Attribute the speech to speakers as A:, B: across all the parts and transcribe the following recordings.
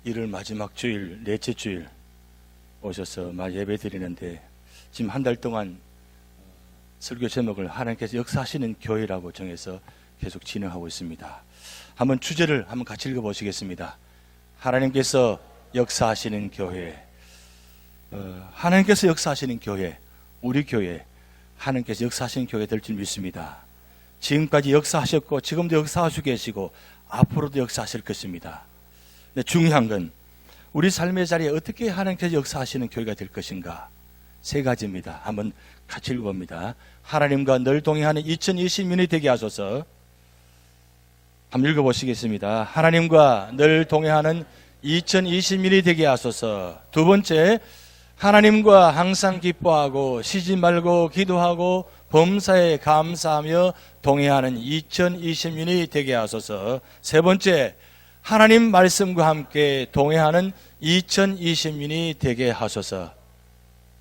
A: 1월 마지막 주일, 넷째 주일 오셔서 예배 드리는데 지금 한 달 동안 설교 제목을 하나님께서 역사하시는 교회라고 정해서 계속 진행하고 있습니다. 한번 주제를 한번 같이 읽어보시겠습니다. 하나님께서 역사하시는 교회. 하나님께서 역사하시는 교회, 우리 교회, 하나님께서 역사하시는 교회 될 줄 믿습니다. 지금까지 역사하셨고 지금도 역사하시고 계시고 앞으로도 역사하실 것입니다. 근데 중요한 건 우리 삶의 자리에 어떻게 하나님께서 역사하시는 교회가 될 것인가, 세 가지입니다. 한번 같이 읽어봅니다. 하나님과 늘 동행하는 2020년이 되게 하소서. 한번 읽어보시겠습니다. 하나님과 늘 동행하는 2020년이 되게 하소서. 두 번째, 하나님과 항상 기뻐하고 쉬지 말고 기도하고 범사에 감사하며 동행하는 2020년이 되게 하소서. 세 번째, 하나님 말씀과 함께 동행하는 2020년이 되게 하소서.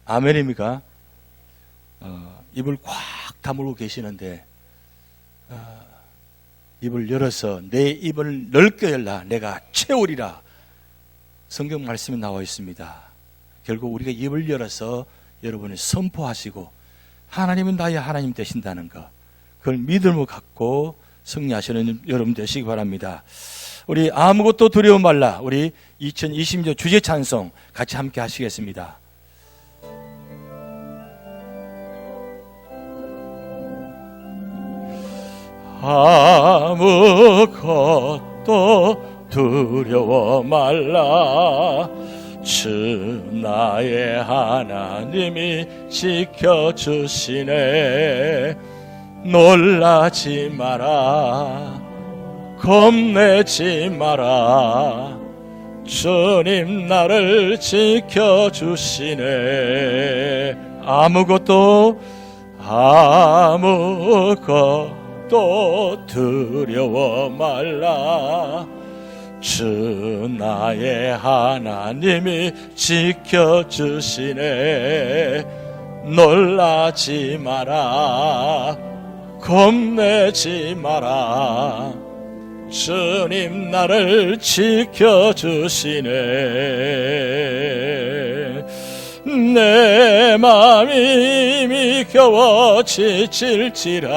A: 아멘입니까? 입을 꽉 다물고 계시는데 입을 열어서 내 입을 넓게 열라 내가 채우리라. 성경 말씀이 나와 있습니다. 결국 우리가 입을 열어서 여러분이 선포하시고 하나님은 나의 하나님 되신다는 것, 그걸 믿음을 갖고 승리하시는 여러분 되시기 바랍니다. 우리 아무것도 두려워 말라, 우리 2020년 주제 찬송 같이 함께 하시겠습니다. 아무것도 두려워 말라, 주 나의 하나님이 지켜주시네. 놀라지 마라, 겁내지 마라, 주님 나를 지켜주시네. 아무것도 두려워 말라, 주 나의 하나님이 지켜주시네. 놀라지 마라, 겁내지 마라, 주님 나를 지켜주시네. 내 마음이 이미 겨워 지칠지라도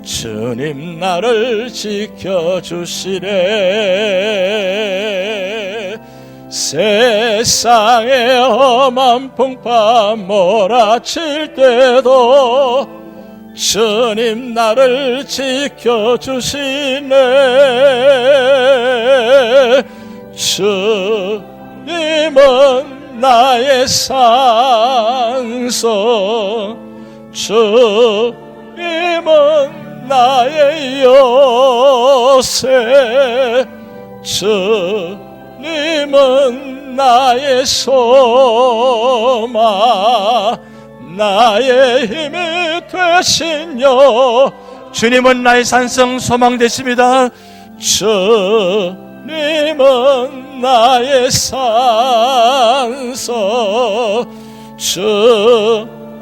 A: 주님 나를 지켜주시네. 세상에 험한 풍파 몰아칠 때도 주님 나를 지켜주시네. 주님은 나의 산소, 주님은 나의 요새, 주님은 나의 소망, 나의 힘이 되시며, 주님은 나의 산성 소망 되십니다. 주님은 나의 산소, 주님은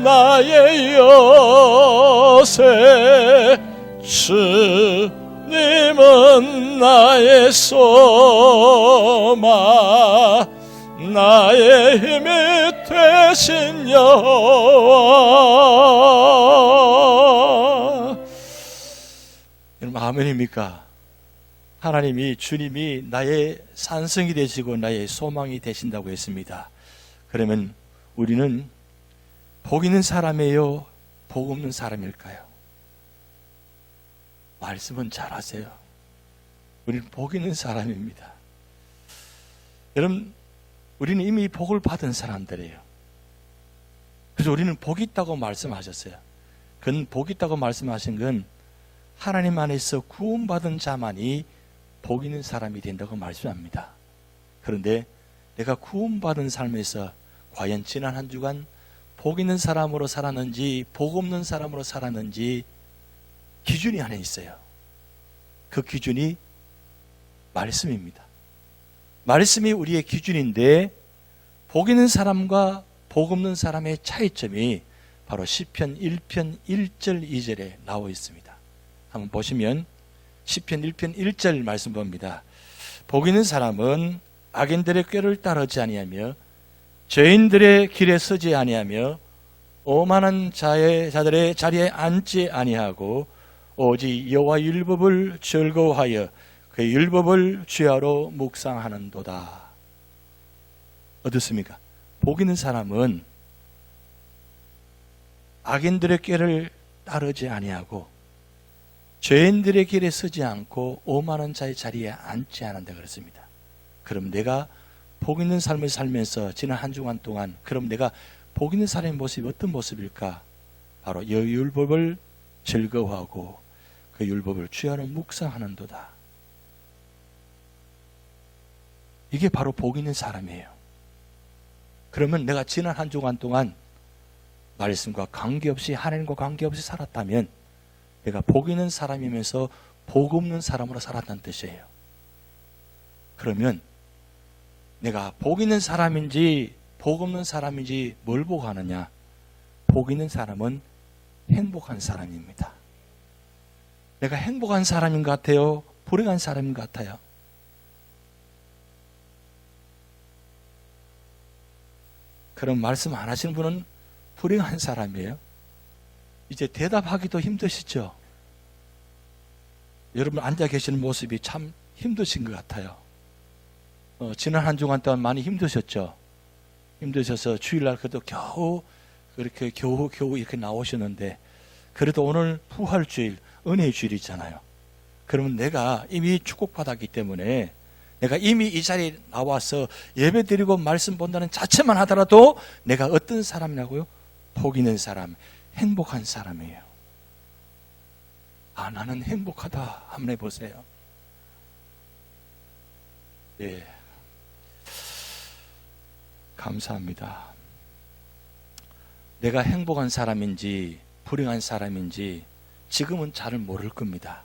A: 나의 요새, 주님은 나의 소망, 나의 힘이 되신 여호와. 여러분 아멘입니까? 하나님이, 주님이 나의 산성이 되시고 나의 소망이 되신다고 했습니다. 그러면 우리는 복 있는 사람이에요, 복 없는 사람일까요? 말씀은 잘하세요. 우리는 복 있는 사람입니다. 여러분, 우리는 이미 복을 받은 사람들이에요. 그래서 우리는 복이 있다고 말씀하셨어요. 그건 복이 있다고 말씀하신 건 하나님 안에서 구원받은 자만이 복 있는 사람이 된다고 말씀합니다. 그런데 내가 구원받은 삶에서 과연 지난 한 주간 복 있는 사람으로 살았는지 복 없는 사람으로 살았는지 기준이 하나 있어요. 그 기준이 말씀입니다. 말씀이 우리의 기준인데 복 있는 사람과 복 없는 사람의 차이점이 바로 시편 1편 1절 2절에 나와 있습니다. 한번 보시면 시편 1편 1절 말씀 봅니다. 복 있는 사람은 악인들의 꾀를 따르지 아니하며 죄인들의 길에 서지 아니하며 오만한 자들의 자리에 앉지 아니하고 오직 여호와 율법을 즐거워하여 그 율법을 주야로 묵상하는도다. 어떻습니까? 복 있는 사람은 악인들의 꾀를 따르지 아니하고 죄인들의 길에 서지 않고 오만한 자의 자리에 앉지 않는다 그랬습니다. 그럼 내가 복 있는 삶을 살면서 지난 한 주간 동안 그럼 내가 복 있는 사람의 모습이 어떤 모습일까? 바로 여 율법을 즐거워하고 그 율법을 주야로 묵상하는도다. 이게 바로 복 있는 사람이에요. 그러면 내가 지난 한 주간 동안 말씀과 관계없이 하나님과 관계없이 살았다면 내가 복 있는 사람이면서 복 없는 사람으로 살았다는 뜻이에요. 그러면 내가 복 있는 사람인지 복 없는 사람인지 뭘 보고 하느냐? 복 있는 사람은 행복한 사람입니다. 내가 행복한 사람인 것 같아요? 불행한 사람인 것 같아요? 그럼 말씀 안 하시는 분은 불행한 사람이에요? 이제 대답하기도 힘드시죠? 여러분 앉아 계시는 모습이 참 힘드신 것 같아요. 지난 한 주간 동안 많이 힘드셨죠? 힘드셔서 주일날 그래도 겨우 이렇게 나오셨는데 그래도 오늘 부활주일, 은혜의 주일이잖아요. 그러면 내가 이미 축복받았기 때문에 내가 이미 이 자리에 나와서 예배 드리고 말씀 본다는 자체만 하더라도 내가 어떤 사람이라고요? 복 있는 사람, 행복한 사람이에요. 아, 나는 행복하다. 한번 해보세요. 예. 감사합니다. 내가 행복한 사람인지 불행한 사람인지 지금은 잘 모를 겁니다.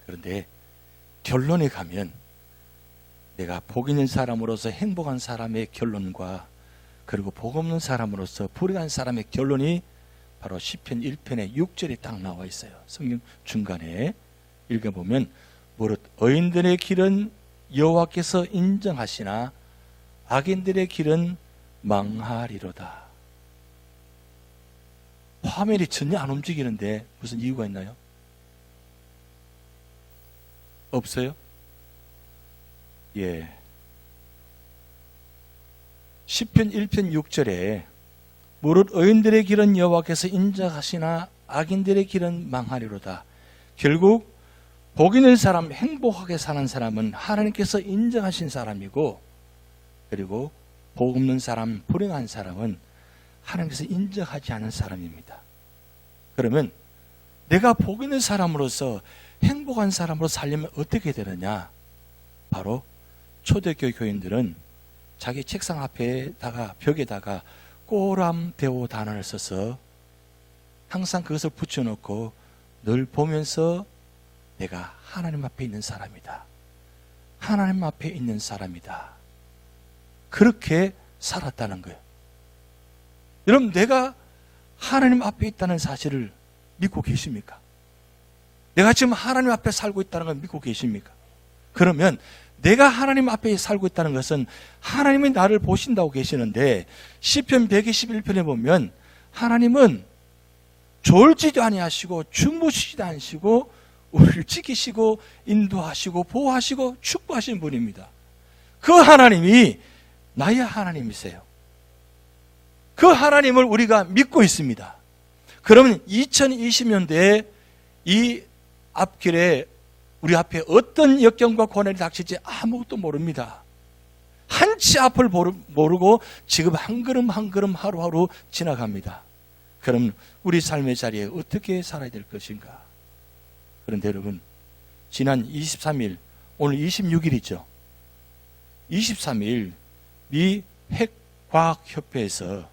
A: 그런데 결론에 가면 내가 복 있는 사람으로서 행복한 사람의 결론과 그리고 복 없는 사람으로서 불행한 사람의 결론이 바로 시편 1편의 6절에 딱 나와 있어요. 성경 중간에 읽어보면 무릇 의인들의 길은 여호와께서 인정하시나 악인들의 길은 망하리로다. 화면이 전혀 안 움직이는데 무슨 이유가 있나요? 없어요? 예. 시편 1편 6절에 무릇 의인들의 길은 여호와께서 인정하시나 악인들의 길은 망하리로다. 결국 복 있는 사람, 행복하게 사는 사람은 하나님께서 인정하신 사람이고 그리고 복 없는 사람, 불행한 사람은 하나님께서 인정하지 않은 사람입니다. 그러면 내가 복 있는 사람으로서 행복한 사람으로 살려면 어떻게 되느냐? 바로 초대교회 교인들은 자기 책상 앞에다가 벽에다가 꼬람대오 단어를 써서 항상 그것을 붙여놓고 늘 보면서 내가 하나님 앞에 있는 사람이다. 하나님 앞에 있는 사람이다. 그렇게 살았다는 거예요. 여러분, 내가 하나님 앞에 있다는 사실을 믿고 계십니까? 내가 지금 하나님 앞에 살고 있다는 걸 믿고 계십니까? 그러면 내가 하나님 앞에 살고 있다는 것은 하나님이 나를 보신다고 계시는데 시편 121편에 보면 하나님은 졸지도 아니하시고 주무시지도 않으시고 우리를 지키시고 인도하시고 보호하시고 축복하시는 분입니다. 그 하나님이 나의 하나님이세요. 그 하나님을 우리가 믿고 있습니다. 그러면 2020년대에 이 앞길에 우리 앞에 어떤 역경과 고난이 닥칠지 아무것도 모릅니다. 한치 앞을 모르고 지금 한 걸음 한 걸음 하루하루 지나갑니다. 그럼 우리 삶의 자리에 어떻게 살아야 될 것인가? 그런데 여러분, 지난 23일, 오늘 26일이죠. 23일 미 핵과학협회에서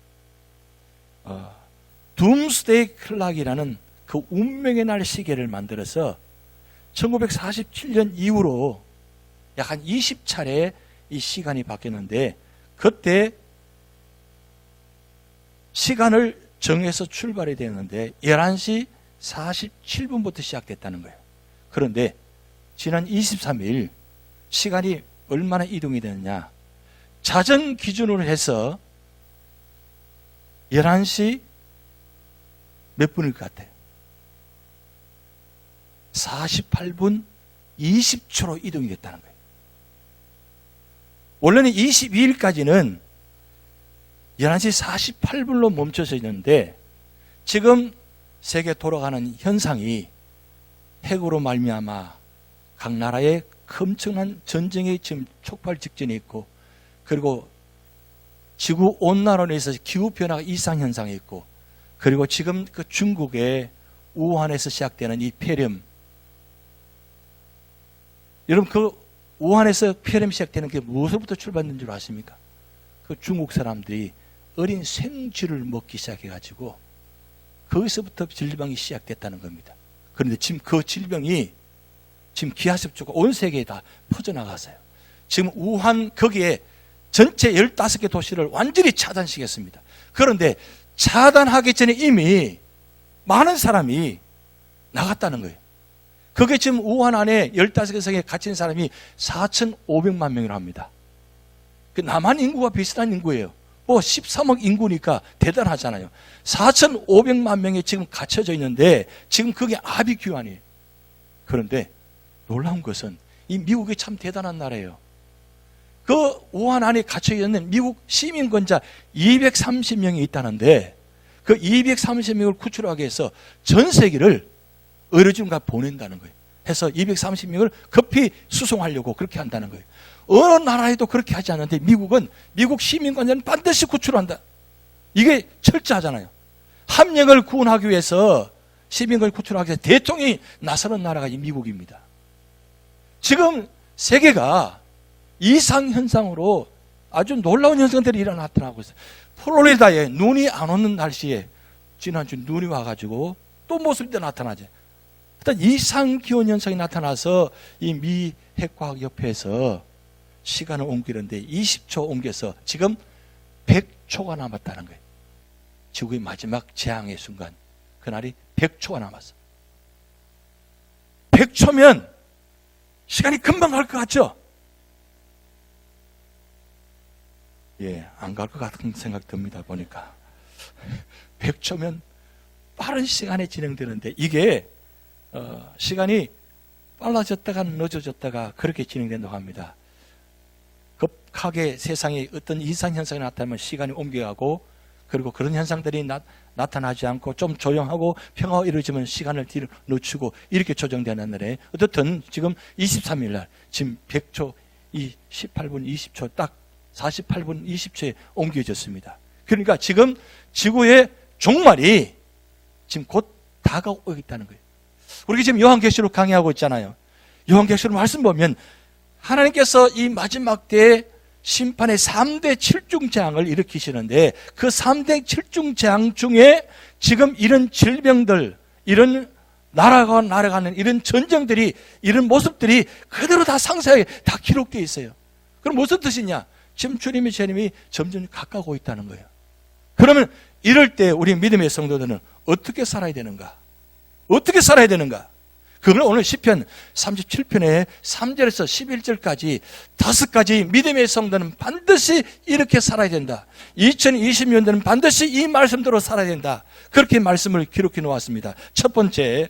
A: 둠스데이 클락이라는 그 운명의 날 시계를 만들어서 1947년 이후로 약 한 20차례 이 시간이 바뀌었는데 그때 시간을 정해서 출발이 되었는데 11시 47분부터 시작됐다는 거예요. 그런데 지난 23일 시간이 얼마나 이동이 되느냐. 자정 기준으로 해서 11시 몇 분일 것 같아요? 48분 20초로 이동이 됐다는 거예요. 원래는 22일까지는 11시 48분로 멈춰져 있는데 지금 세계 돌아가는 현상이 핵으로 말미암아 각 나라에 엄청난 전쟁이 지금 촉발 직전에 있고, 그리고 지구 온난화로 인해서 기후변화가 이상현상이 있고, 그리고 지금 그 중국의 우한에서 시작되는 이 폐렴, 여러분 그 우한에서 폐렴이 시작되는 게 무엇으로부터 출발된 줄 아십니까? 그 중국 사람들이 어린 생쥐를 먹기 시작해가지고 거기서부터 질병이 시작됐다는 겁니다. 그런데 지금 그 질병이 지금 기하급 쪽으로 온 세계에 다 퍼져나갔어요. 지금 우한 거기에 전체 15개 도시를 완전히 차단시켰습니다. 그런데 차단하기 전에 이미 많은 사람이 나갔다는 거예요. 그게 지금 우한 안에 15개 성에 갇힌 사람이 4,500만 명이라고 합니다. 남한 인구와 비슷한 인구예요. 13억 인구니까 대단하잖아요. 4,500만 명이 지금 갇혀져 있는데 지금 그게 아비규환이에요. 그런데 놀라운 것은 이 미국이 참 대단한 나라예요. 그 우한 안에 갇혀 있는 미국 시민권자 230명이 있다는데 그 230명을 구출하기 위해서 전 세계를 의료진과 보낸다는 거예요. 해서 230명을 급히 수송하려고 그렇게 한다는 거예요. 어느 나라에도 그렇게 하지 않는데 미국은 미국 시민권자는 반드시 구출한다. 이게 철저하잖아요. 한 명을 구원하기 위해서 시민권을 구출하기 위해서 대통령이 나서는 나라가 이 미국입니다. 지금 세계가 이상현상으로 아주 놀라운 현상들이 일어나고 있어요. 플로리다에 눈이 안 오는 날씨에 지난주 눈이 와가지고 또 모습이 나타나죠. 일단 이상기온 현상이 나타나서 이 미 핵과학협회에서 시간을 옮기는데 20초 옮겨서 지금 100초가 남았다는 거예요. 지구의 마지막 재앙의 순간, 그날이 100초가 남았어. 100초면 시간이 금방 갈 것 같죠? 예, 안 갈 것 같은 생각 듭니다, 보니까. 100초면 빠른 시간에 진행되는데 이게 시간이 빨라졌다가 늦어졌다가 그렇게 진행된다고 합니다. 급하게 세상에 어떤 이상현상이 나타나면 시간이 옮겨가고, 그리고 그런 현상들이 나타나지 않고 좀 조용하고 평화가 이루어지면 시간을 뒤로 늦추고 이렇게 조정되는 날에 어떻든 지금 23일 날 지금 100초, 18분 20초 딱 48분 20초에 옮겨졌습니다. 그러니까 지금 지구의 종말이 지금 곧 다가오고 있다는 거예요. 우리가 지금 요한계시록 강의하고 있잖아요. 요한계시록 말씀 보면 하나님께서 이 마지막 때에 심판의 3대 7중 재앙을 일으키시는데 그 3대 7중 재앙 중에 지금 이런 질병들, 이런 나라가 날아가는 이런 전쟁들이, 이런 모습들이 그대로 다 상세하게 다 기록되어 있어요. 그럼 무슨 뜻이냐? 지금 주님의 재림이 점점 가까우고 있다는 거예요. 그러면 이럴 때 우리 믿음의 성도들은 어떻게 살아야 되는가? 어떻게 살아야 되는가? 그걸 오늘 시편 37편의 3절에서 11절까지 5가지 믿음의 성도는 반드시 이렇게 살아야 된다. 2020년대는 반드시 이 말씀대로 살아야 된다. 그렇게 말씀을 기록해 놓았습니다. 첫 번째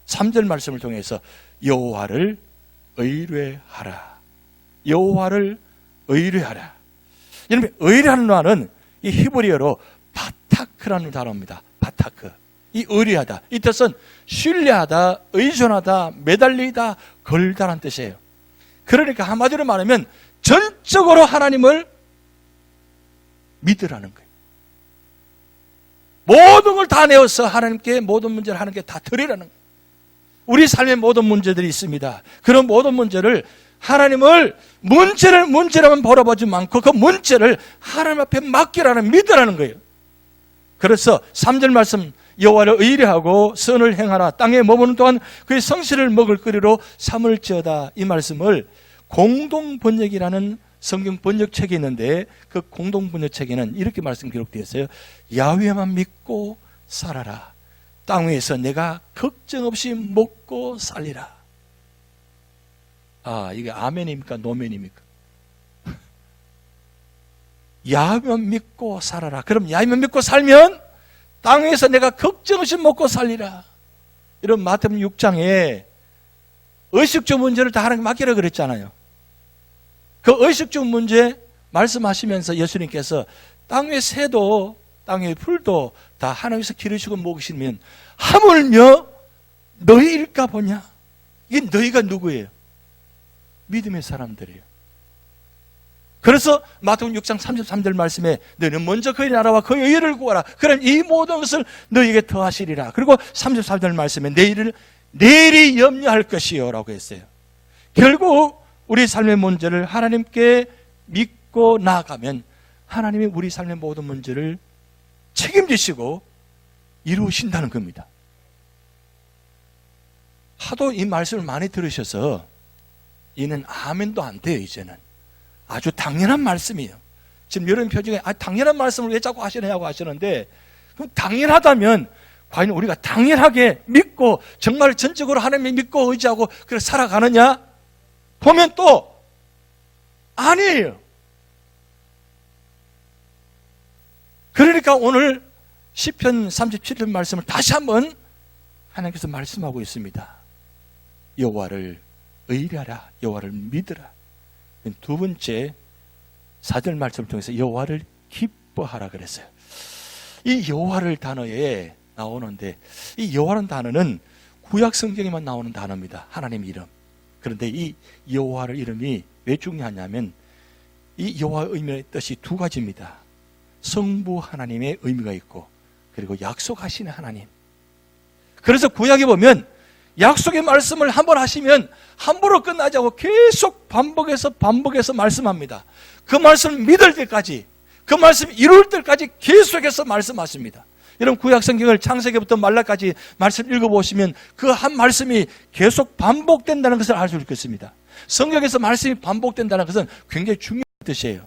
A: 3절 말씀을 통해서 여호와를 의뢰하라. 여호와를 의뢰하라. 여러분, 의뢰하는 말은 이 히브리어로 바타크라는 단어입니다. 바타크. 이 의뢰하다, 이 뜻은 신뢰하다, 의존하다, 매달리다, 걸다라는 뜻이에요. 그러니까 한마디로 말하면 전적으로 하나님을 믿으라는 거예요. 모든 걸 다 내어서 하나님께 모든 문제를 하나님께 다 드리라는 거예요. 우리 삶의 모든 문제들이 있습니다. 그런 모든 문제를 하나님을 문제라면 바라보지 않고 그 문제를 하나님 앞에 맡기라는, 믿으라는 거예요. 그래서 3절 말씀, 여호와를 의뢰하고 선을 행하라. 땅에 머무는 동안 그의 성실을 먹을 거리로 삼을지어다. 이 말씀을 공동번역이라는 성경 번역책이 있는데 그 공동번역책에는 이렇게 말씀 기록되어 있어요. 야훼만 믿고 살아라. 땅 위에서 내가 걱정 없이 먹고 살리라. 이게 아멘입니까? 노멘입니까? 야면 믿고 살아라. 그럼 야면 믿고 살면 땅에서 내가 걱정 없이 먹고 살리라. 이런 마태복음 6장에 의식주 문제를 다 하나님께 맡기라 그랬잖아요. 그 의식주 문제 말씀하시면서 예수님께서 땅의 새도 땅의 풀도 다 하나님께서 기르시고 먹으시면 하물며 너희일까 보냐? 이게 너희가 누구예요? 믿음의 사람들이에요. 그래서 마태복음 6장 33절 말씀에 너희는 먼저 그의 나라와 그의 의를 구하라. 그럼 이 모든 것을 너희에게 더하시리라. 그리고 34절 말씀에 내일이 염려할 것이요 라고 했어요. 결국 우리 삶의 문제를 하나님께 믿고 나아가면 하나님이 우리 삶의 모든 문제를 책임지시고 이루신다는 겁니다. 하도 이 말씀을 많이 들으셔서 이는 아멘도 안 돼요. 이제는 아주 당연한 말씀이에요. 지금 여러분 표정에 당연한 말씀을 왜 자꾸 하시느냐고 하시는데, 그럼 당연하다면 과연 우리가 당연하게 믿고 정말 전적으로 하나님을 믿고 의지하고 그렇게 살아가느냐? 보면 또 아니에요. 그러니까 오늘 시편 37편 말씀을 다시 한번 하나님께서 말씀하고 있습니다. 여호와를 의뢰하라. 여호와를 믿으라. 두 번째 4절 말씀을 통해서 여호와를 기뻐하라 그랬어요. 이 여호와를 단어에 나오는데, 이 여호와라는 단어는 구약 성경에만 나오는 단어입니다. 하나님 이름. 그런데 이 여호와의 이름이 왜 중요하냐면 이 여호와의 의미의 뜻이 두 가지입니다. 성부 하나님의 의미가 있고, 그리고 약속하시는 하나님. 그래서 구약에 보면 약속의 말씀을 한번 하시면 함부로 끝나지 않고 계속 반복해서 말씀합니다. 그 말씀을 믿을 때까지, 그 말씀 이룰 때까지 계속해서 말씀하십니다. 여러분 구약 성경을 창세기부터 말라까지 말씀 읽어보시면 그 한 말씀이 계속 반복된다는 것을 알 수 있겠습니다. 성경에서 말씀이 반복된다는 것은 굉장히 중요한 뜻이에요.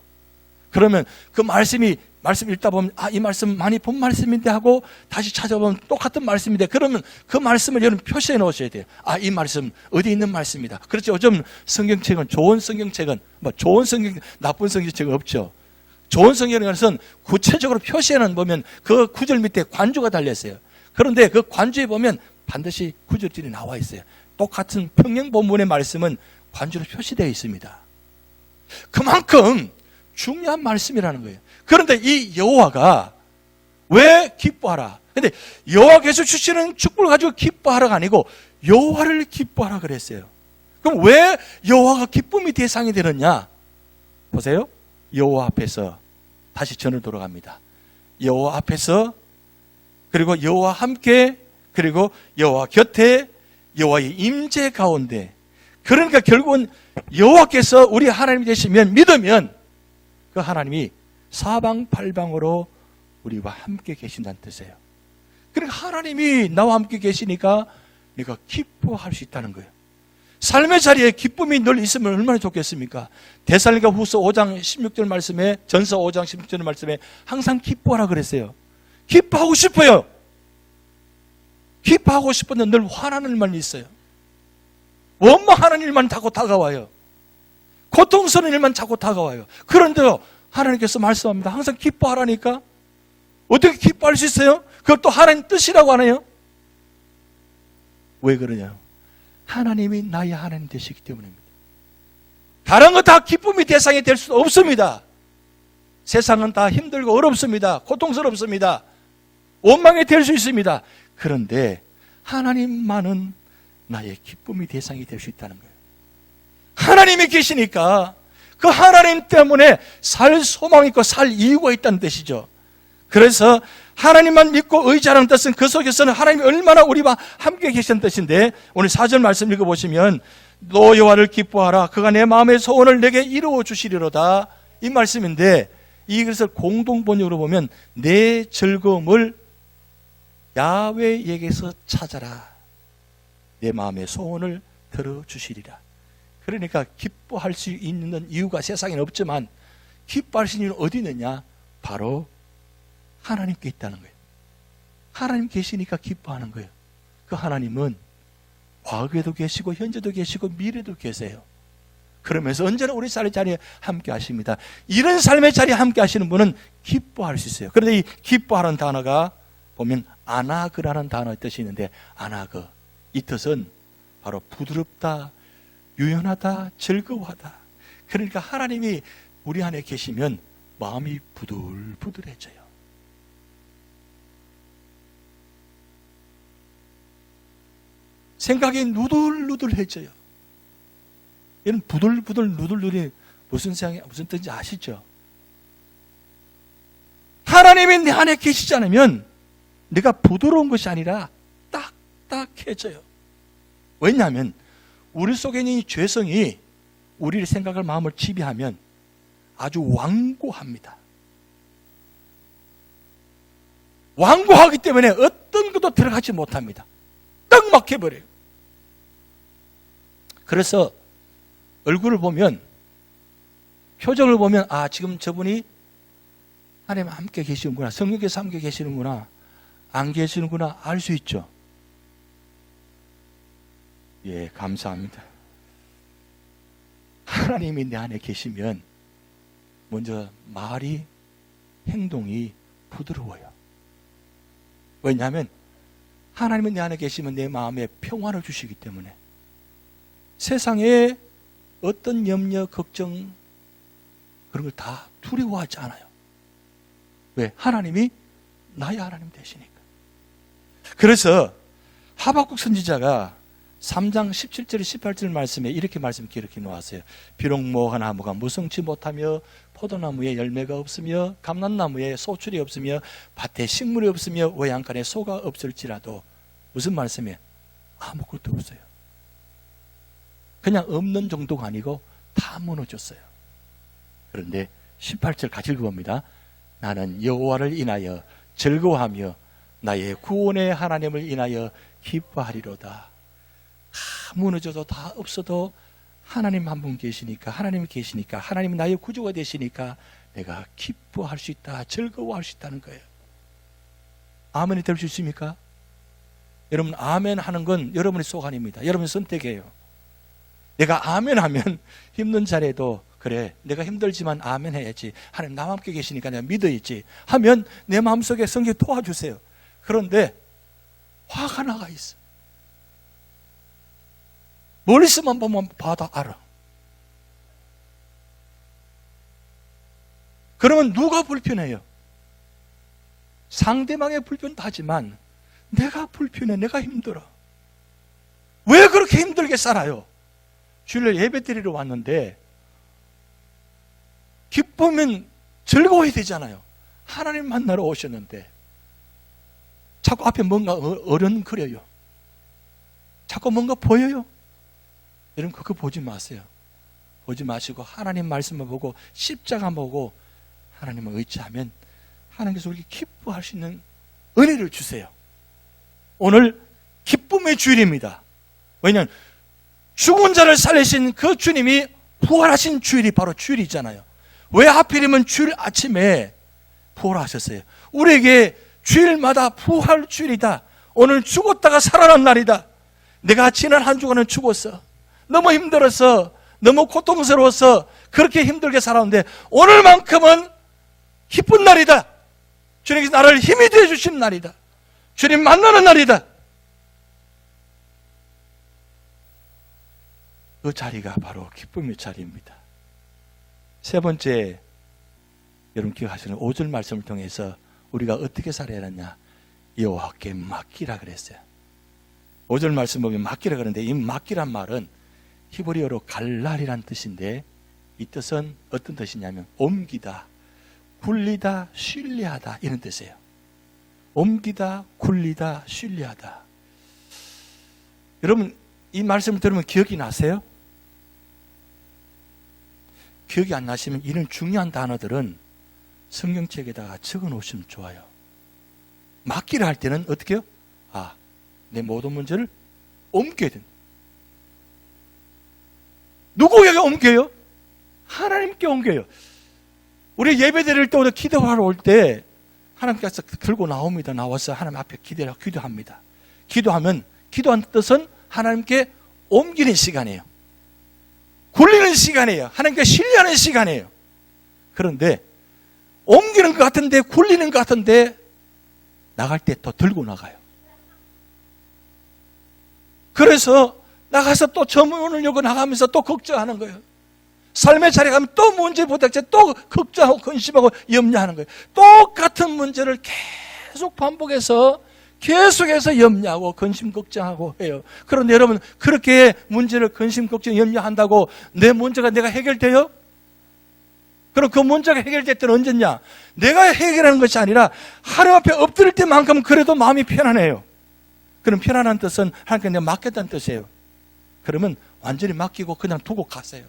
A: 그러면 그 말씀 읽다 보면 이 말씀 많이 본 말씀인데 하고 다시 찾아보면 똑같은 말씀인데, 그러면 그 말씀을 여러분 표시해 놓으셔야 돼요. 이 말씀 어디 있는 말씀이다. 그렇죠. 요즘 성경책은 좋은 성경책은 나쁜 성경책은 없죠. 좋은 성경에 것은 구체적으로 표시에는 보면 그 구절 밑에 관주가 달렸어요. 그런데 그 관주에 보면 반드시 구절들이 나와 있어요. 똑같은 평행 본문의 말씀은 관주로 표시되어 있습니다. 그만큼 중요한 말씀이라는 거예요. 그런데 이 여호와가 왜 기뻐하라? 근데 여호와께서 주시는 축복을 가지고 기뻐하라가 아니고 여호와를 기뻐하라 그랬어요. 그럼 왜 여호와가 기쁨이 대상이 되느냐? 보세요. 여호와 앞에서, 다시 전을 돌아갑니다. 여호와 앞에서, 그리고 여호와 함께, 그리고 여호와 곁에, 여호와의 임재 가운데. 그러니까 결국은 여호와께서 우리 하나님이 되시면, 믿으면 그 하나님이 사방팔방으로 우리와 함께 계신다는 뜻이에요. 그러니까 하나님이 나와 함께 계시니까 내가 기뻐할 수 있다는 거예요. 삶의 자리에 기쁨이 늘 있으면 얼마나 좋겠습니까? 데살로니가 후서 5장 16절 말씀에, 전서 5장 16절 말씀에 항상 기뻐하라 그랬어요. 기뻐하고 싶어요. 기뻐하고 싶은데 늘 화나는 일만 있어요. 원망하는 일만 자꾸 다가와요. 고통스러운 일만 자꾸 다가와요. 그런데요, 하나님께서 말씀합니다. 항상 기뻐하라니까. 어떻게 기뻐할 수 있어요? 그것도 하나님 뜻이라고 하네요. 왜 그러냐? 하나님이 나의 하나님 되시기 때문입니다. 다른 거 다 기쁨이 대상이 될 수 없습니다. 세상은 다 힘들고 어렵습니다. 고통스럽습니다. 원망이 될 수 있습니다. 그런데 하나님만은 나의 기쁨이 대상이 될 수 있다는 거예요. 하나님이 계시니까 그 하나님 때문에 살 소망이 있고 살 이유가 있다는 뜻이죠. 그래서 하나님만 믿고 의지하는 뜻은 그 속에서는 하나님이 얼마나 우리와 함께 계시는 뜻인데, 오늘 4절 말씀 읽어보시면 너 여호와를 기뻐하라. 그가 내 마음의 소원을 내게 이루어 주시리로다. 이 말씀인데, 이것을 공동번역으로 보면 내 즐거움을 야훼에게서 찾아라. 내 마음의 소원을 들어주시리라. 그러니까 기뻐할 수 있는 이유가 세상에는 없지만 기뻐할 수 있는 이유는 어디 있느냐? 바로 하나님께 있다는 거예요. 하나님 계시니까 기뻐하는 거예요. 그 하나님은 과거에도 계시고 현재도 계시고 미래도 계세요. 그러면서 언제나 우리 자리에 함께 하십니다. 이런 삶의 자리에 함께 하시는 분은 기뻐할 수 있어요. 그런데 이 기뻐하는 단어가 보면 아나그라는 단어의 뜻이 있는데, 아나그, 이 뜻은 바로 부드럽다, 유연하다, 즐거워하다. 그러니까 하나님이 우리 안에 계시면 마음이 부들부들해져요. 생각이 누들누들해져요. 이런 부들부들 누들누들이 무슨 뜻인지 아시죠? 하나님이 내 안에 계시지 않으면 내가 부드러운 것이 아니라 딱딱해져요. 왜냐하면 우리 속에 있는 이 죄성이 우리의 생각을, 마음을 지배하면 아주 완고합니다. 완고하기 때문에 어떤 것도 들어가지 못합니다. 딱 막혀버려요. 그래서 얼굴을 보면, 표정을 보면, 아, 지금 저분이 하나님 함께 계시는구나, 성령께서 함께 계시는구나, 안 계시는구나 알 수 있죠. 예, 감사합니다. 하나님이 내 안에 계시면 먼저 말이, 행동이 부드러워요. 왜냐하면 하나님은 내 안에 계시면 내 마음에 평화를 주시기 때문에 세상에 어떤 염려, 걱정, 그런 걸 다 두려워하지 않아요. 왜? 하나님이 나의 하나님 되시니까. 그래서 하박국 선지자가 3장 17절 18절 말씀에 이렇게 기록해 놓았어요. 비록 모한 나무가 무성치 못하며 포도나무에 열매가 없으며 감람나무에 소출이 없으며 밭에 식물이 없으며 외양간에 소가 없을지라도, 무슨 말씀이에요? 아무것도 없어요. 그냥 없는 정도가 아니고 다 무너졌어요. 그런데 18절 같이 읽어봅니다. 나는 여호와를 인하여 즐거워하며 나의 구원의 하나님을 인하여 기뻐하리로다. 다 무너져도 다 없어도 하나님 한 분 계시니까, 하나님이 계시니까, 하나님이 나의 구주가 되시니까 내가 기뻐할 수 있다, 즐거워할 수 있다는 거예요. 아멘이 될 수 있습니까? 여러분, 아멘 하는 건 여러분의 소관입니다. 여러분의 선택이에요. 내가 아멘 하면 힘든 자리에도, 그래, 내가 힘들지만 아멘 해야지, 하나님 나와 함께 계시니까 내가 믿어야지 하면 내 마음속에 성경이 도와주세요. 그런데 화가 나가 있어. 멀리서만 보면 봐도 알아. 그러면 누가 불편해요? 상대방의 불편도 하지만 내가 불편해, 내가 힘들어. 왜 그렇게 힘들게 살아요? 주일날 예배 드리러 왔는데 기쁘면 즐거워야 되잖아요. 하나님 만나러 오셨는데 자꾸 앞에 뭔가 어른거려요. 자꾸 뭔가 보여요. 여러분, 그거 보지 마세요. 보지 마시고 하나님 말씀을 보고 십자가 보고 하나님을 의지하면 하나님께서 우리에게 기뻐할 수 있는 은혜를 주세요. 오늘 기쁨의 주일입니다. 왜냐하면 죽은 자를 살리신 그 주님이 부활하신 주일이 바로 주일이잖아요. 왜 하필이면 주일 아침에 부활하셨어요? 우리에게 주일마다 부활 주일이다. 오늘 죽었다가 살아난 날이다. 내가 지난 한 주간은 죽었어. 너무 힘들어서, 너무 고통스러워서 그렇게 힘들게 살았는데 오늘만큼은 기쁜 날이다. 주님께서 나를 힘이 되어 주신 날이다. 주님 만나는 날이다. 그 자리가 바로 기쁨의 자리입니다. 세 번째, 여러분 기억하시는 5절 말씀을 통해서 우리가 어떻게 살아야 하느냐, 여호와께 맡기라 그랬어요. 5절 말씀 보면 맡기라 그러는데, 이 맡기란 말은 히브리어로 갈랄이란 뜻인데, 이 뜻은 어떤 뜻이냐면 옮기다, 굴리다, 신뢰하다, 이런 뜻이에요. 옮기다, 굴리다, 신뢰하다. 여러분, 이 말씀을 들으면 기억이 나세요? 기억이 안 나시면 이런 중요한 단어들은 성경책에다가 적어 놓으시면 좋아요. 맡기라 할 때는 어떻게 해요? 아, 내 모든 문제를 옮겨야 된다. 누구에게 옮겨요? 하나님께 옮겨요. 우리 예배 드릴 때, 오늘 기도하러 올 때 하나님께서 들고 나옵니다. 나와서 하나님 앞에 기도합니다. 기도하면, 기도한 뜻은 하나님께 옮기는 시간이에요. 굴리는 시간이에요. 하나님께 신뢰하는 시간이에요. 그런데 옮기는 것 같은데, 굴리는 것 같은데 나갈 때 또 들고 나가요. 그래서 나가서 또 저문을 열고 나가면서 또 걱정하는 거예요. 삶의 자리에 가면 또 문제 부닥쳐 또 걱정하고 근심하고 염려하는 거예요. 똑같은 문제를 계속 반복해서 계속해서 염려하고 근심 걱정하고 해요. 그런데 여러분, 그렇게 문제를 근심 걱정 염려한다고 내 문제가 내가 해결돼요? 그럼 그 문제가 해결될 때는 언제냐? 내가 해결하는 것이 아니라 하나님 앞에 엎드릴 때만큼 그래도 마음이 편안해요. 그럼 편안한 뜻은 하나님께 내가 맡겼다는 뜻이에요. 그러면 완전히 맡기고 그냥 두고 가세요.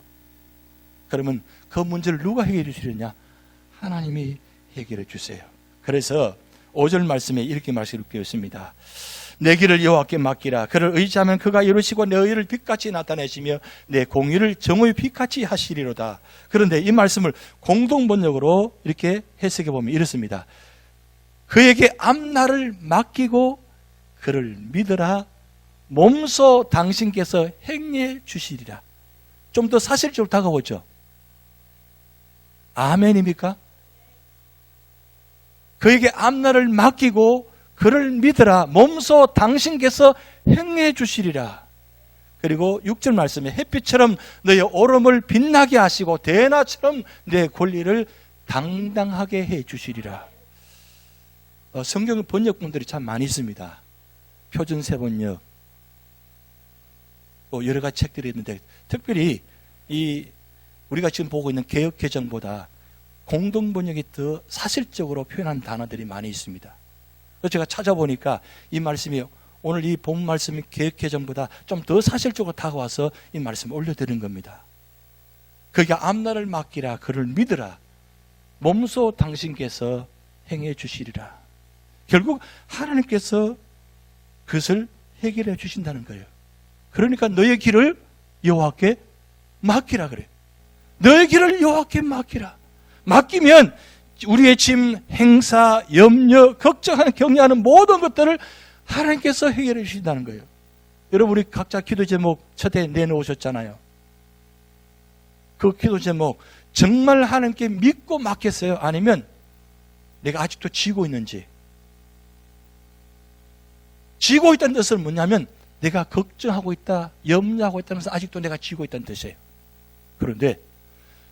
A: 그러면 그 문제를 누가 해결해 주시느냐? 하나님이 해결해 주세요. 그래서 5절 말씀에 이렇게 말씀드렸습니다. 내 길을 여호와께 맡기라. 그를 의지하면 그가 이루시고 내 의를 빛같이 나타내시며 내 공의를 정오의 빛같이 하시리로다. 그런데 이 말씀을 공동번역으로 이렇게 해석해 보면 이렇습니다. 그에게 앞날을 맡기고 그를 믿으라. 몸소 당신께서 행해 주시리라. 좀 더 사실적으로 다가오죠. 아멘입니까? 그에게 앞날을 맡기고 그를 믿으라. 몸소 당신께서 행해 주시리라. 그리고 6절 말씀에 햇빛처럼 너의 오름을 빛나게 하시고 대낮처럼 내 권리를 당당하게 해 주시리라. 성경 번역본들이 참 많이 있습니다. 표준세번역, 또 여러 가지 책들이 있는데 특별히 우리가 지금 보고 있는 개역개정보다 공동번역이 더 사실적으로 표현한 단어들이 많이 있습니다. 그래서 제가 찾아보니까 이 말씀이 오늘 이 본 말씀이 개역개정보다 좀 더 사실적으로 다가와서 이 말씀을 올려드린 겁니다. 그가 앞날을 맡기라. 그를 믿으라. 몸소 당신께서 행해 주시리라. 결국 하나님께서 그것을 해결해 주신다는 거예요. 그러니까 너의 길을 여호와께 맡기라 그래요. 너의 길을 여호와께 맡기라. 맡기면 우리의 짐, 행사, 염려, 걱정하는, 격려하는 모든 것들을 하나님께서 해결해 주신다는 거예요. 여러분, 우리 각자 기도 제목 첫해 내놓으셨잖아요. 그 기도 제목 정말 하나님께 믿고 맡겼어요? 아니면 내가 아직도 지고 있는지? 지고 있다는 뜻은 뭐냐면 내가 걱정하고 있다, 염려하고 있다는 것은 아직도 내가 지고 있다는 뜻이에요. 그런데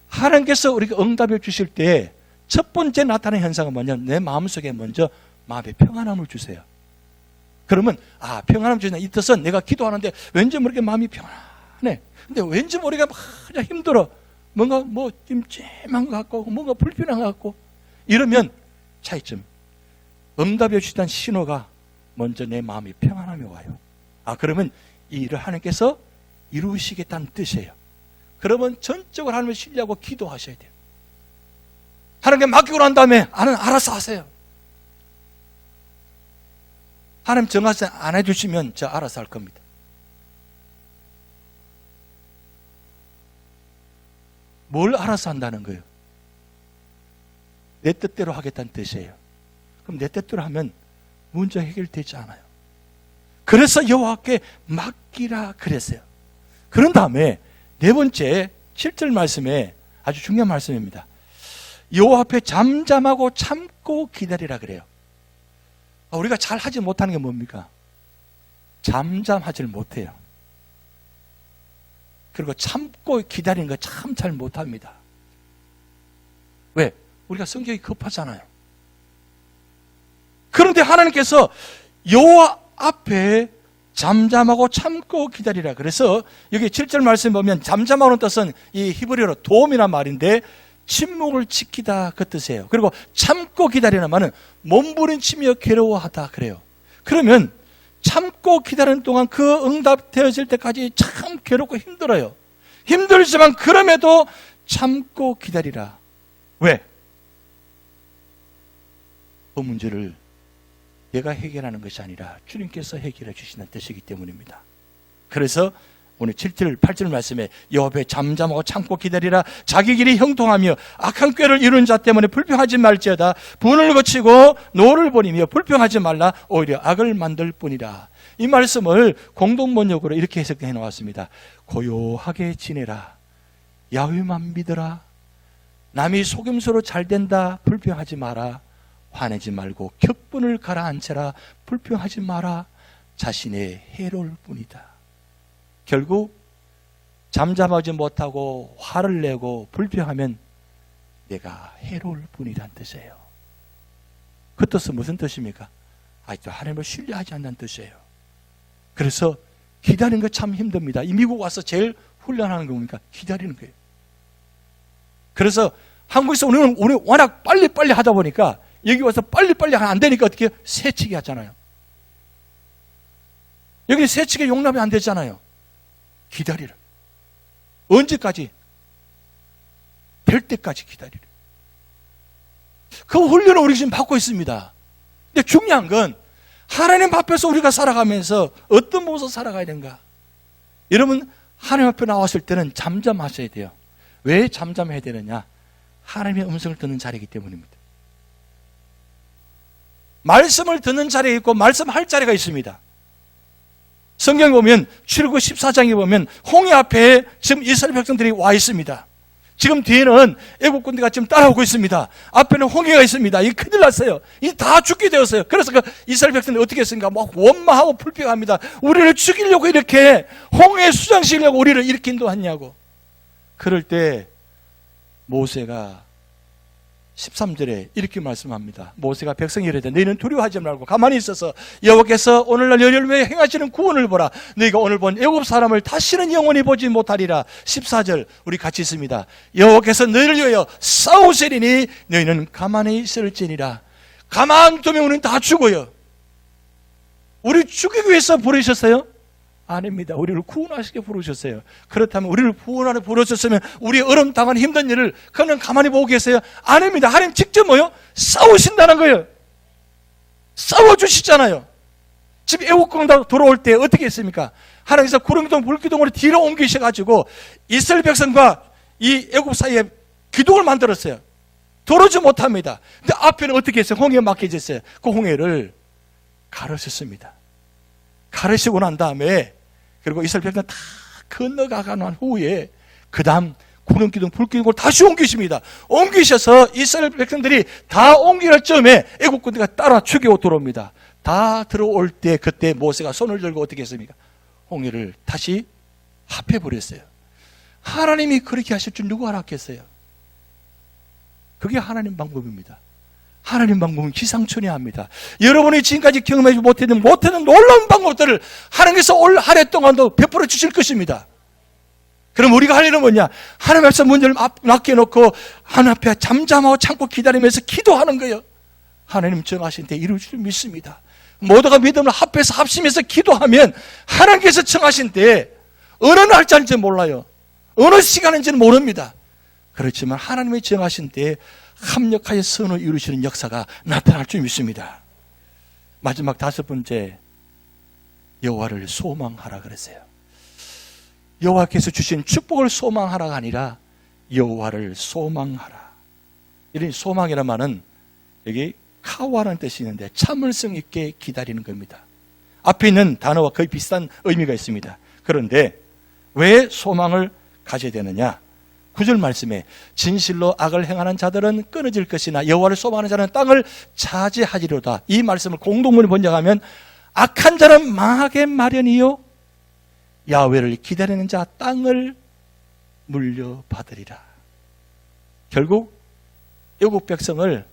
A: 하나님께서 우리가 응답해 주실 때 첫 번째 나타나는 현상은 뭐냐면 내 마음속에 먼저 마음의 평안함을 주세요. 그러면 평안함을 주신다. 이 뜻은 내가 기도하는데 왠지 모르게 마음이 평안해. 근데 왠지 모르게 막 힘들어. 뭔가 찜찜한 것 같고 뭔가 불편한 것 같고 이러면 차이점. 응답해 주시다는 신호가 먼저 내 마음이 평안함이 와요. 그러면 이 일을 하나님께서 이루시겠다는 뜻이에요. 그러면 전적으로 하나님을 신뢰하고 기도하셔야 돼요. 하나님께 맡기고 난 다음에 알아서 하세요. 하나님 정하셔 안 해주시면 저 알아서 할 겁니다. 뭘 알아서 한다는 거예요? 내 뜻대로 하겠다는 뜻이에요. 그럼 내 뜻대로 하면 문제 해결되지 않아요. 그래서 여호와께 맡기라 그랬어요. 그런 다음에 네 번째 7절 말씀에 아주 중요한 말씀입니다. 여호와 앞에 잠잠하고 참고 기다리라 그래요. 우리가 잘 하지 못하는 게 뭡니까? 잠잠하지 못해요. 그리고 참고 기다리는 거 참 잘 못합니다. 왜? 우리가 성격이 급하잖아요. 그런데 하나님께서 여호와 앞에 잠잠하고 참고 기다리라. 그래서 여기 7절 말씀 보면 잠잠하는 뜻은 이 히브리어로 도움이란 말인데 침묵을 지키다 그 뜻이에요. 그리고 참고 기다리는 말은 몸부림치며 괴로워하다 그래요. 그러면 참고 기다리는 동안 그 응답되어질 때까지 참 괴롭고 힘들어요. 힘들지만 그럼에도 참고 기다리라. 왜? 그 문제를 내가 해결하는 것이 아니라 주님께서 해결해 주시는 뜻이기 때문입니다. 그래서 오늘 7절, 8절 말씀에 여호와 앞에 잠잠하고 참고 기다리라. 자기 길이 형통하며 악한 꾀를 이루는 자 때문에 불평하지 말지어다. 분을 거치고 노를 버리며 불평하지 말라. 오히려 악을 만들 뿐이라. 이 말씀을 공동번역으로 이렇게 해석해 놓았습니다. 고요하게 지내라. 야훼만 믿어라. 남이 속임수로 잘 된다 불평하지 마라. 화내지 말고 격분을 가라앉혀라. 불평하지 마라. 자신의 해로울 뿐이다. 결국 잠잠하지 못하고 화를 내고 불평하면 내가 해로울 뿐이란 뜻이에요. 그 뜻은 무슨 뜻입니까? 아직도 하나님을 신뢰하지 않는 뜻이에요. 그래서 기다리는 거 참 힘듭니다. 이 미국 와서 제일 훈련하는 거 뭡니까? 기다리는 거예요. 그래서 한국에서 우리 워낙 빨리빨리 하다 보니까 여기 와서 빨리빨리 하면 안 되니까 어떻게 해요? 새치기 하잖아요. 여기 새치기 용납이 안 되잖아요. 기다리라. 언제까지? 될 때까지 기다리라. 그 훈련을 우리 지금 받고 있습니다. 근데 중요한 건 하나님 앞에서 우리가 살아가면서 어떤 모습으로 살아가야 되는가? 여러분 하나님 앞에 나왔을 때는 잠잠하셔야 돼요. 왜 잠잠해야 되느냐? 하나님의 음성을 듣는 자리이기 때문입니다. 말씀을 듣는 자리가 있고 말씀할 자리가 있습니다. 성경에 보면 출애굽 14장에 보면 홍해 앞에 지금 이스라엘 백성들이 와 있습니다. 지금 뒤에는 애국 군대가 지금 따라오고 있습니다. 앞에는 홍해가 있습니다. 이게 큰일 났어요. 이 다 죽게 되었어요. 그래서 그 이스라엘 백성들이 어떻게 했습니까? 막 원망하고 불평합니다. 우리를 죽이려고 이렇게 홍해에 수장시키려고 우리를 이렇게 인도하냐고. 그럴 때 모세가 13절에 이렇게 말씀합니다. 모세가 백성이 이르되 너희는 두려워하지 말고 가만히 있어서 여호와께서 오늘날 너희를 위해 행하시는 구원을 보라. 너희가 오늘 본 애굽 사람을 다시는 영원히 보지 못하리라. 14절 우리 같이 있습니다. 여호와께서 너희를 위하여 싸우시리니 너희는 가만히 있을지니라. 가만두면 우리는 다 죽어요. 우리 죽이기 위해서 부르셨어요? 아닙니다. 우리를 구원하시게 부르셨어요. 그렇다면 우리를 구원하려 부르셨으면 우리 어려움 당한 힘든 일을 그냥 가만히 보고 계세요? 아닙니다. 하나님 직접 뭐요? 싸우신다는 거예요. 싸워주시잖아요. 집 애국공당 돌아올 때 어떻게 했습니까? 하나님께서 구름기둥 불기둥으로 뒤로 옮기셔가지고 이스라엘 백성과 이 애국 사이에 기둥을 만들었어요. 도르지 못합니다. 근데 앞에는 어떻게 했어요? 홍해에 막혀졌어요. 그 홍해를 가르셨습니다. 가르시고 난 다음에 그리고 이스라엘 백성은 다 건너가고 난 후에 그 다음 구름기둥 불기둥을 다시 옮기십니다. 옮기셔서 이스라엘 백성들이 다 옮기는 쯤에 애국 군대가 따라 죽이고 들어옵니다. 다 들어올 때 그때 모세가 손을 들고 어떻게 했습니까? 홍해를 다시 합해버렸어요. 하나님이 그렇게 하실 줄 누가 알았겠어요? 그게 하나님 방법입니다. 하나님 방법은 기상천외합니다. 여러분이 지금까지 경험하지 못했는 놀라운 방법들을 하나님께서 올 한 해 동안도 베풀어 주실 것입니다. 그럼 우리가 할 일은 뭐냐? 하나님 앞에서 문제를 맡겨놓고 하나님 앞에 잠잠하고 참고 기다리면서 기도하는 거예요. 하나님 정하신 때 이룰 줄 믿습니다. 모두가 믿음을 합해서 합심해서 기도하면 하나님께서 정하신 때 어느 날짜인지 몰라요. 어느 시간인지는 모릅니다. 그렇지만 하나님이 정하신 때에 합력하여 선을 이루시는 역사가 나타날 줄 믿습니다. 마지막 5번째, 여호와를 소망하라 그랬어요. 여호와께서 주신 축복을 소망하라가 아니라 여호와를 소망하라. 이런 소망이라는 말은 여기 카와라는 뜻이 있는데 참을성 있게 기다리는 겁니다. 앞에 있는 단어와 거의 비슷한 의미가 있습니다. 그런데 왜 소망을 가져야 되느냐? 9절 말씀에 진실로 악을 행하는 자들은 끊어질 것이나 여호와를 소망하는 자는 땅을 차지하리로다. 이 말씀을 공동문에 번역하면 악한 자는 망하게 마련이요 야훼를 기다리는 자 땅을 물려받으리라. 결국 애국 백성을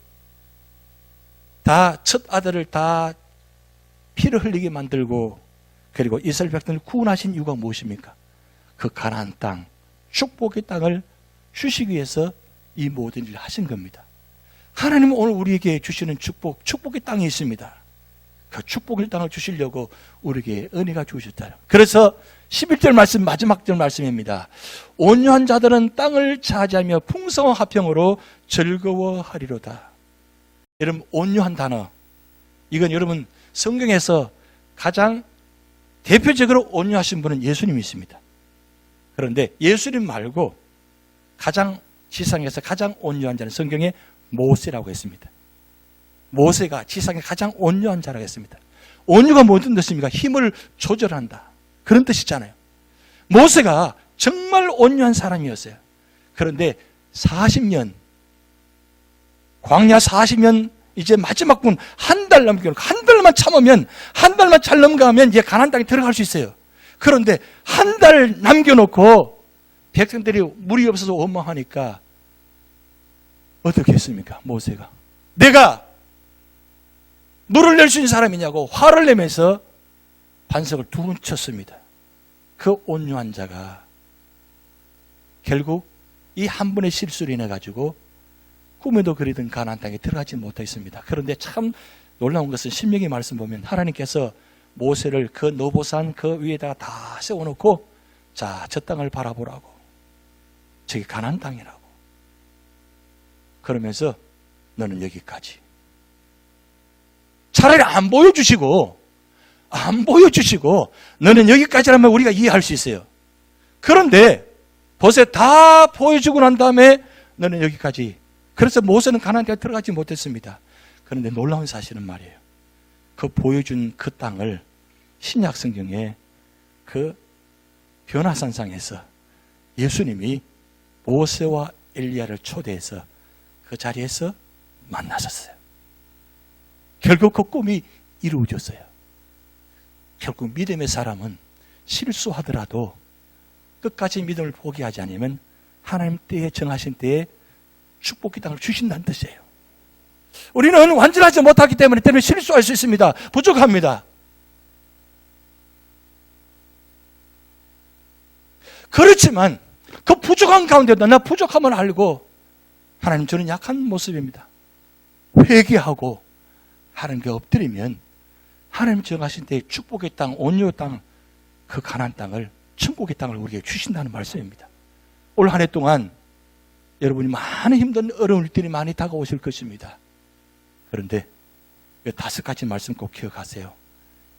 A: 다 첫 아들을 다 피를 흘리게 만들고 그리고 이스라엘 백성을 구원하신 이유가 무엇입니까? 그 가나안 땅 축복의 땅을 주시기 위해서 이 모든 일을 하신 겁니다. 하나님은 오늘 우리에게 주시는 축복의 땅이 있습니다. 그 축복의 땅을 주시려고 우리에게 은혜가 주셨다. 그래서 11절 말씀 마지막 절 말씀입니다. 온유한 자들은 땅을 차지하며 풍성한 화평으로 즐거워하리로다. 여러분 온유한 단어 이건 여러분 성경에서 가장 대표적으로 온유하신 분은 예수님이십니다. 그런데 예수님 말고 가장 지상에서 가장 온유한 자는 성경에 모세라고 했습니다. 모세가 지상에 가장 온유한 자라고 했습니다. 온유가 무슨 뜻입니까? 힘을 조절한다. 그런 뜻이잖아요. 모세가 정말 온유한 사람이었어요. 그런데 40년, 광야 40년 이제 마지막 분 한 달 남겨놓고 한 달만 참으면, 한 달만 잘 넘어가면 이제 가나안 땅에 들어갈 수 있어요. 그런데 한 달 남겨놓고 백성들이 물이 없어서 원망하니까 어떻게 했습니까? 모세가 내가 물을 낼 수 있는 사람이냐고 화를 내면서 반석을 2번 쳤습니다. 그 온유한 자가 결국 이 한 번의 실수로 인해 가지고 꿈에도 그리던 가나안 땅에 들어가지 못했습니다. 그런데 참 놀라운 것은 신명기 말씀 보면 하나님께서 모세를 그 너보산 그 위에다가 다 세워놓고 자, 저 땅을 바라보라고, 저기 가나안 땅이라고, 그러면서 너는 여기까지. 차라리 안 보여주시고 너는 여기까지라면 우리가 이해할 수 있어요. 그런데 보세요, 다 보여주고 난 다음에 너는 여기까지. 그래서 모세는 가나안 땅에 들어가지 못했습니다. 그런데 놀라운 사실은 말이에요, 그 보여준 그 땅을 신약 성경에 그 변화산상에서 예수님이 모세와 엘리야를 초대해서 그 자리에서 만나셨어요. 결국 그 꿈이 이루어졌어요. 결국 믿음의 사람은 실수하더라도 끝까지 믿음을 포기하지 않으면 하나님 때에, 정하신 때에 축복의 땅을 주신다는 뜻이에요. 우리는 완전하지 못하기 때문에 때문에 실수할 수 있습니다. 부족합니다. 그렇지만 그 부족한 가운데도 나 부족함을 알고 하나님, 저는 약한 모습입니다. 회개하고 하나님께 엎드리면 하나님 정하신 때에 축복의 땅, 온유의 땅, 그 가나안 땅을, 천국의 땅을 우리에게 주신다는 말씀입니다. 올 한 해 동안 여러분이 많은 힘든 어려운 일들이 많이 다가오실 것입니다. 그런데 5가지 말씀 꼭 기억하세요.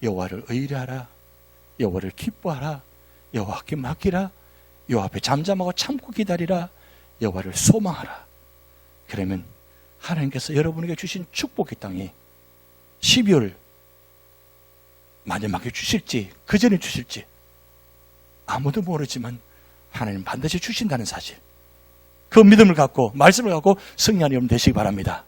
A: 여호와를 의뢰하라, 여호와를 기뻐하라, 여호와께 맡기라, 여호와 앞에 잠잠하고 참고 기다리라, 여호와를 소망하라. 그러면 하나님께서 여러분에게 주신 축복의 땅이 12월 마지막에 주실지 그 전에 주실지 아무도 모르지만 하나님 반드시 주신다는 사실, 그 믿음을 갖고 말씀을 갖고 승리하는 여러분 되시기 바랍니다.